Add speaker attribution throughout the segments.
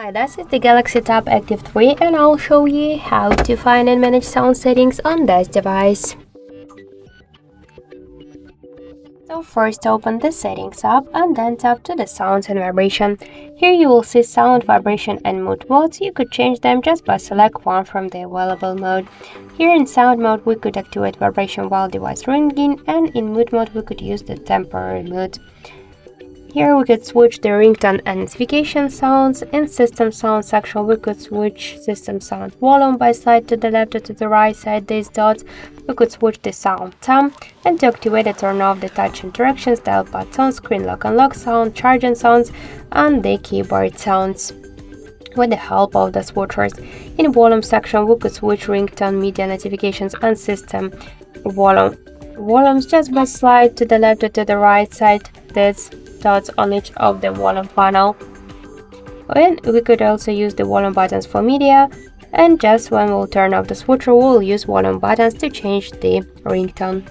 Speaker 1: Hi, this is the Galaxy Tab Active3 and I'll show you how to find and manage sound settings on this device. So first open the settings app and then tap to the sounds and vibration. Here you will see sound, vibration and mood modes. You could change them just by select one from the available mode. Here in sound mode we could activate vibration while device ringing, and in mood mode we could use the temporary mood. Here we could switch the ringtone and notification sounds. In system sound section we could switch system sound volume by slide to the left or to the right side these dots. We could switch the sound time, and to activate and turn off the touch interactions, dial pad sounds, screen lock and lock sound, charging sounds and the keyboard sounds with the help of the switchers. In volume section we could switch ringtone, media notifications and system volumes just by slide to the left or to the right side these dots on each of the volume panel. And we could also use the volume buttons for media, and just when we'll turn off the switcher we'll use volume buttons to change the ringtone.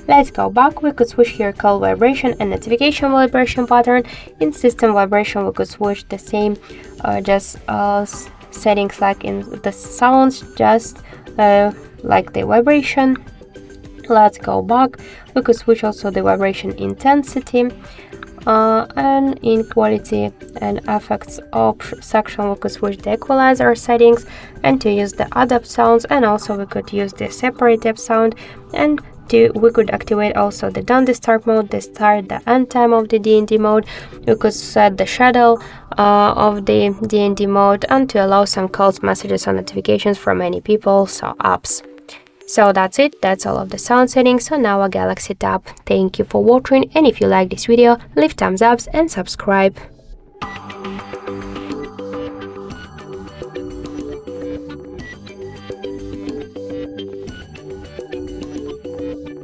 Speaker 1: Let's go back. We could switch here call vibration and notification vibration pattern. In system vibration we could switch the same settings like in the sounds, just like the vibration. Let's go back. We could switch also the vibration intensity, and in quality and effects section we could switch the equalizer settings and to use the adapt sounds, and also we could use the separate depth sound, and we could activate also the don't disturb mode, the start, the end time of the D&D mode. We could set the shadow of the D&D mode, and to allow some calls, messages and notifications from many people, so apps. So that's it, that's all of the sound settings on our Galaxy Tab. Thank you for watching, and if you like this video, leave thumbs up and subscribe.